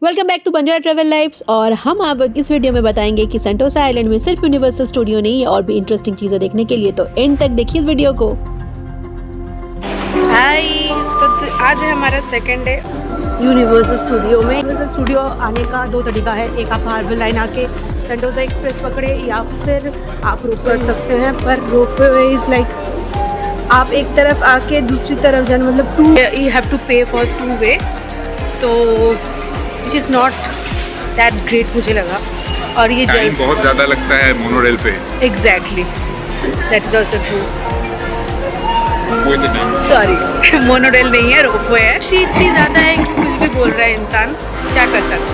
Welcome back to Banjara travel lifes. और हम अब इस वीडियो में बताएंगे कि सेंटोसा आइलैंड में सिर्फ यूनिवर्सल स्टूडियो नहीं है और भी इंटरेस्टिंग चीजें देखने के लिए, तो एंड तक देखिए इस वीडियो को। हाय, तो आज है हमारा सेकंड डे यूनिवर्सल स्टूडियो में। यूनिवर्सल स्टूडियो आने का दो तरीका है, एक आप हार्बर लाइन आके सेंटोसा एक्सप्रेस पकड़े या फिर आप रोप कर सकते हैं। पर रोप वे इज़ लाइक आप एक तरफ आके दूसरी तरफ जाना, मतलब टू यू हैव टू पे फॉर टू वे, तो which is not that great मुझे लगा। और ये टाइम बहुत ज़्यादा लगता है मोनोरेल पे। Exactly, that is also true. नहीं। सॉरी, मोनोरेल नहीं है, रोपवे है। शीट इतनी ज़्यादा है कि कुछ भी बोल रहा है इंसान, क्या कर सकते हैं।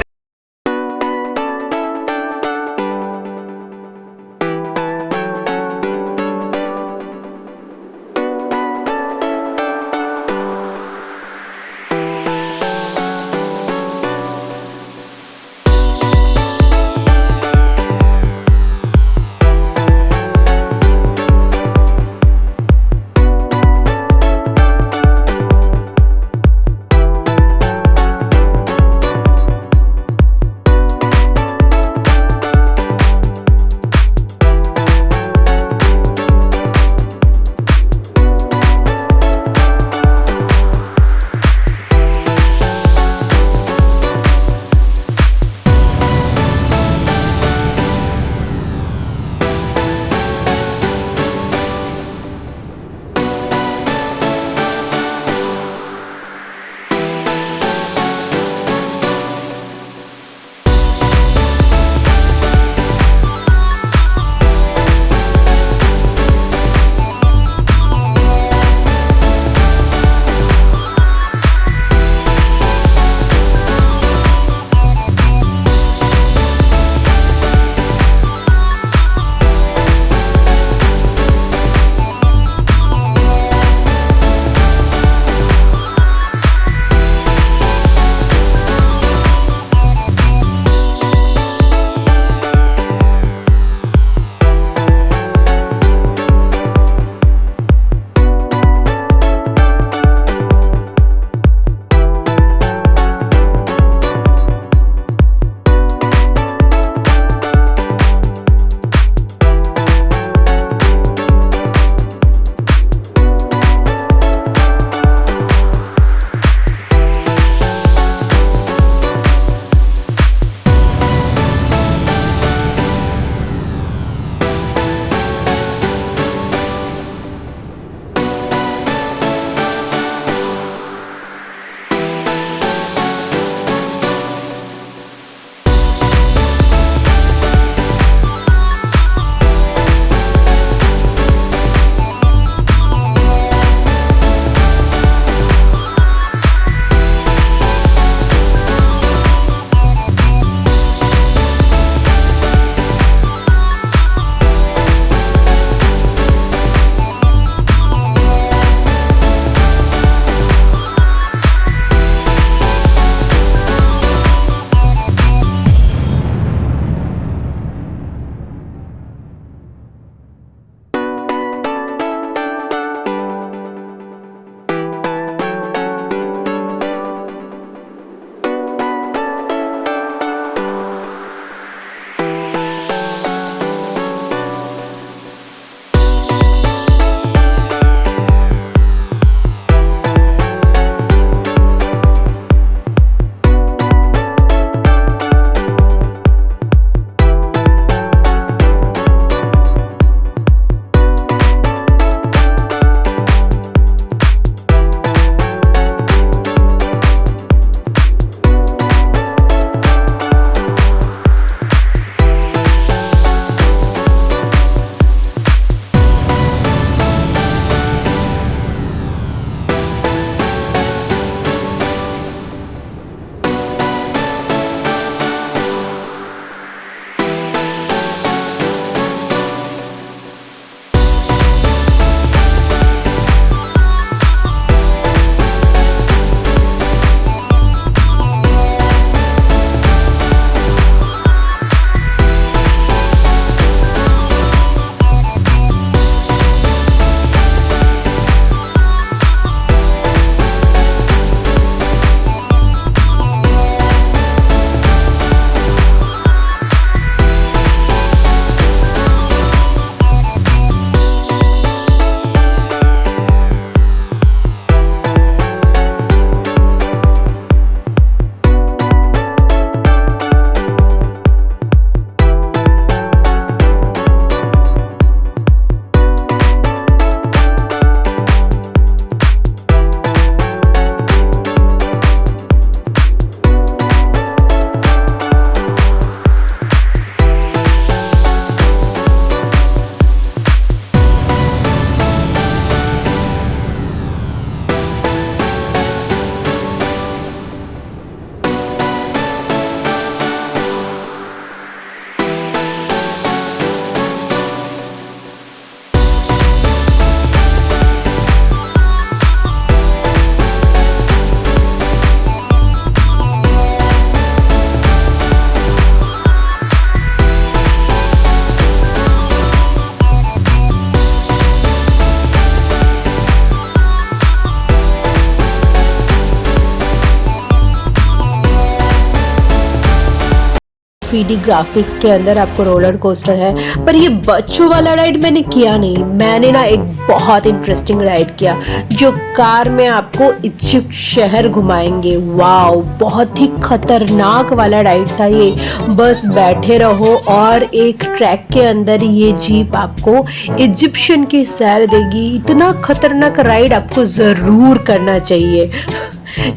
3D ग्राफिक्स के अंदर आपको रोलर कोस्टर है, पर ये बच्चों वाला राइड मैंने किया नहीं। मैंने ना एक बहुत इंटरेस्टिंग राइड किया जो कार में आपको इजिप्ट शहर घुमाएंगे। वाओ, बहुत ही खतरनाक वाला राइड था ये। बस बैठे रहो और एक ट्रैक के अंदर ये जीप आपको इजिप्शियन की सैर देगी। इतना खतरनाक राइड आपको ज़रूर करना चाहिए।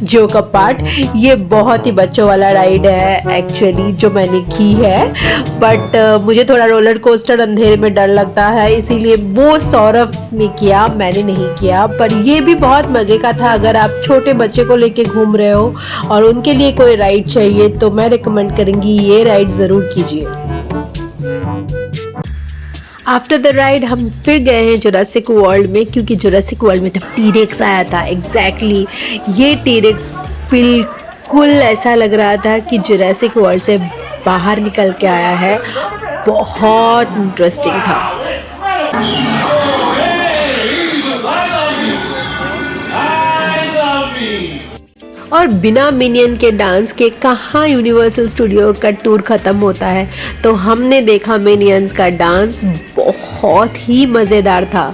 जो का पार्ट, ये बहुत ही बच्चों वाला राइड है एक्चुअली जो मैंने की है, बट मुझे थोड़ा रोलर कोस्टर अंधेरे में डर लगता है, इसीलिए वो सौरभ ने किया, मैंने नहीं किया। पर ये भी बहुत मज़े का था। अगर आप छोटे बच्चे को लेके घूम रहे हो और उनके लिए कोई राइड चाहिए तो मैं रिकमेंड करूँगी ये राइड ज़रूर कीजिए। आफ्टर द राइड हम फिर गए हैं जुरासिक वर्ल्ड में, क्योंकि जुरासिक वर्ल्ड में तब टी-रेक्स आया था। एग्जैक्टली ये टी-रेक्स बिल्कुल ऐसा लग रहा था कि जुरासिक वर्ल्ड से बाहर निकल के आया है। बहुत इंटरेस्टिंग था। और बिना मिनियन के डांस के कहाँ यूनिवर्सल स्टूडियो का टूर ख़त्म होता है। तो हमने देखा मिनियंस का डांस, बहुत ही मज़ेदार था।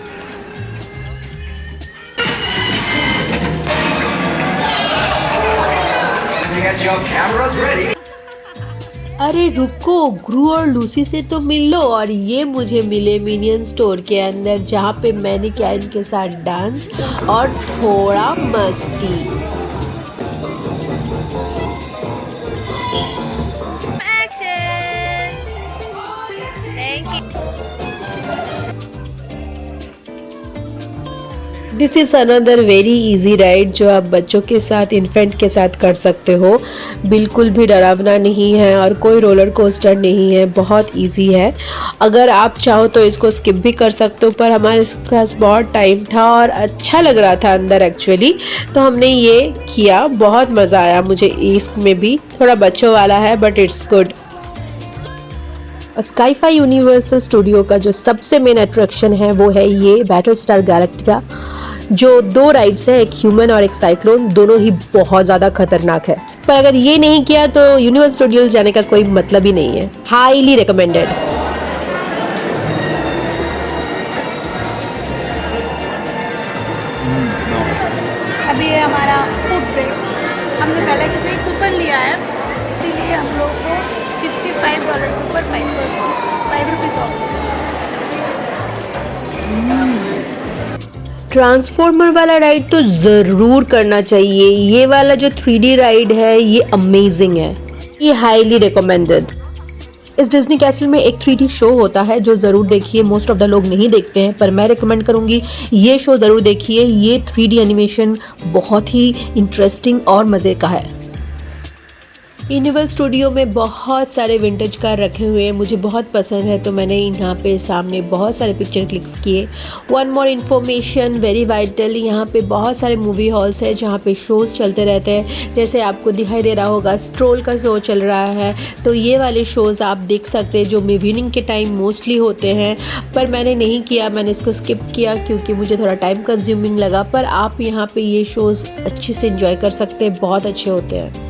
अरे रुको, ग्रू और लूसी से तो मिल लो। और ये मुझे मिले मिनियन स्टोर के अंदर, जहाँ पे मैंने किया इनके साथ डांस और थोड़ा मस्ती। This is another very easy ride जो आप बच्चों के साथ, इन्फेंट के साथ कर सकते हो। बिल्कुल भी डरावना नहीं है और कोई रोलर कोस्टर नहीं है, बहुत इजी है। अगर आप चाहो तो इसको स्किप भी कर सकते हो, पर हमारे पास बहुत टाइम था और अच्छा लग रहा था अंदर एक्चुअली, तो हमने ये किया। बहुत मज़ा आया मुझे इसमें भी। थोड़ा बच्चों वाला है but it's good. Sci-fi universal studio का जो सबसे मेन अट्रैक्शन है वो है ये बैटल स्टार गैलेक्टिका, जो 2 राइड्स है, एक ह्यूमन और एक साइक्लोन। दोनों ही बहुत ज़्यादा खतरनाक है, पर अगर ये नहीं किया तो यूनिवर्सल स्टूडियो जाने का कोई मतलब ही नहीं है। Highly recommended. अभी ये हमारा फूड ब्रेक, हमने पहले किसी कूपन लिया है, इसीलिए हम लोग को $55 के ऊपर 5 रुपीज़ ऑफ। ट्रांसफॉर्मर वाला राइड तो ज़रूर करना चाहिए। ये वाला जो 3D राइड है ये अमेजिंग है, ये हाईली रिकमेंडेड। इस डिज्नी कैसल में एक 3D शो होता है जो ज़रूर देखिए। मोस्ट ऑफ द लोग नहीं देखते हैं, पर मैं रिकमेंड करूँगी ये शो ज़रूर देखिए। ये 3D एनिमेशन बहुत ही इंटरेस्टिंग और मज़े का है। यूनिवर्सल स्टूडियो में बहुत सारे विंटेज कार रखे हुए हैं, मुझे बहुत पसंद है, तो मैंने यहाँ पे सामने बहुत सारे पिक्चर क्लिक्स किए। One more information very vital, यहाँ पे बहुत सारे मूवी हॉल्स हैं जहाँ पे शोज़ चलते रहते हैं। जैसे आपको दिखाई दे रहा होगा स्ट्रोल का शो चल रहा है, तो ये वाले शोज़ आप देख सकते हैं जो इवनिंग के टाइम मोस्टली होते हैं, पर मैंने नहीं किया, मैंने इसको स्किप किया क्योंकि मुझे थोड़ा टाइम कंज्यूमिंग लगा। पर आप यहाँ पे ये शोज़ अच्छे से एंजॉय कर सकते हैं, बहुत अच्छे होते हैं।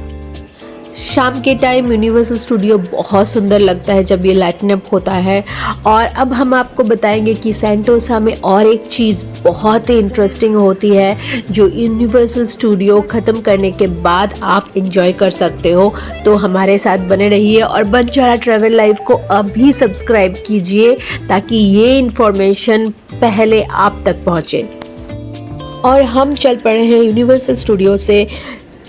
शाम के टाइम यूनिवर्सल स्टूडियो बहुत सुंदर लगता है जब ये लाइटन अप होता है। और अब हम आपको बताएंगे कि सेंटोसा में और एक चीज़ बहुत ही इंटरेस्टिंग होती है जो यूनिवर्सल स्टूडियो ख़त्म करने के बाद आप एंजॉय कर सकते हो। तो हमारे साथ बने रहिए और बंजारा ट्रैवल लाइव को अभी सब्सक्राइब कीजिए ताकि ये इन्फॉर्मेशन पहले आप तक पहुँचे। और हम चल पड़े हैं यूनिवर्सल स्टूडियो से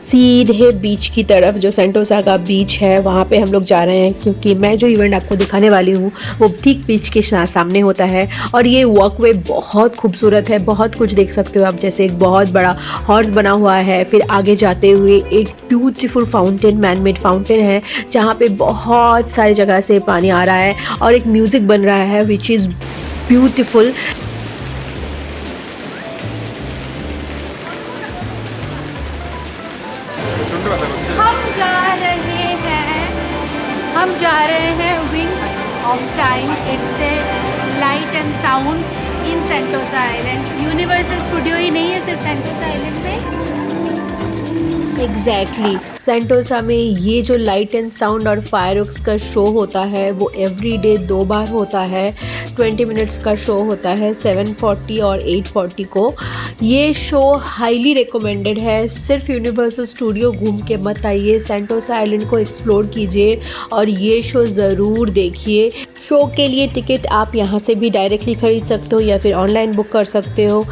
सीधे बीच की तरफ, जो सेंटोसा का बीच है वहाँ पे हम लोग जा रहे हैं, क्योंकि मैं जो इवेंट आपको दिखाने वाली हूँ वो ठीक बीच के सामने होता है। और ये वॉकवे बहुत खूबसूरत है, बहुत कुछ देख सकते हो आप। जैसे एक बहुत बड़ा हॉर्स बना हुआ है, फिर आगे जाते हुए एक ब्यूटीफुल फाउंटेन, मैनमेड फाउंटेन है जहाँ पे बहुत सारी जगह से पानी आ रहा है और एक म्यूज़िक बन रहा है विच इज़ ब्यूटीफुल। हम जा रहे हैं wing of time, it's a light and sound in Sentosa island. Universal Studio ही नहीं है सिर्फ सेंटोसा आइलैंड में, एग्जैक्टली सेंटोसा में ये जो लाइट एंड साउंड और फायरवर्क्स का शो होता है वो एवरी डे 2 बार होता है। 20 मिनट्स का शो होता है 7:40 और 8:40 को। ये शो हाईली रिकमेंडेड है। सिर्फ यूनिवर्सल स्टूडियो घूम के मत आइए, सेंटोसा आइलैंड को एक्सप्लोर कीजिए और ये शो ज़रूर देखिए। शो के लिए टिकट आप यहाँ से भी डायरेक्टली खरीद सकते हो या फिर ऑनलाइन बुक कर सकते हो।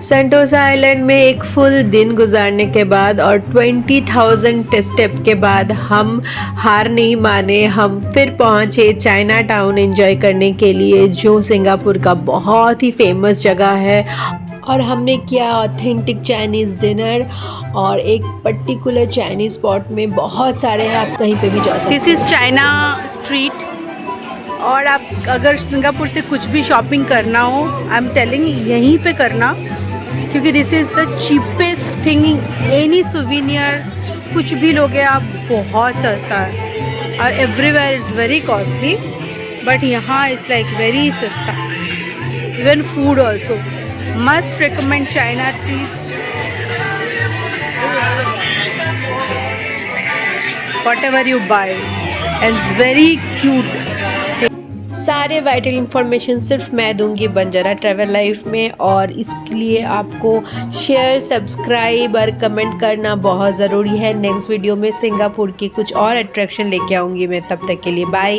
सेंटोसा आइलैंड में एक फुल दिन गुजारने के बाद और 20,000 स्टेप के बाद हम हार नहीं माने। हम फिर पहुंचे चाइना टाउन एंजॉय करने के लिए, जो सिंगापुर का बहुत ही फेमस जगह है। और हमने किया ऑथेंटिक चाइनीज़ डिनर और एक पर्टिकुलर चाइनीज़ स्पॉट में, बहुत सारे हैं, आप कहीं पे भी जा सकते हैं। This is China street. और आप अगर सिंगापुर से कुछ भी शॉपिंग करना हो, आई एम टेलिंग यहीं पे करना, क्योंकि this is the cheapest thing. Any souvenir कुछ भी लोगे आप, बहुत सस्ता है। और everywhere is very costly, but यहाँ इज़ लाइक वेरी सस्ता। Even food also must recommend China treat. whatever you buy, and it's very cute। सारे वाइटल इन्फॉर्मेशन सिर्फ मैं दूंगी बंजारा ट्रैवल लाइफ में, और इसके लिए आपको शेयर, सब्सक्राइब और कमेंट करना बहुत ज़रूरी है। नेक्स्ट वीडियो में सिंगापुर की कुछ और अट्रैक्शन लेके आऊँगी मैं, तब तक के लिए बाय।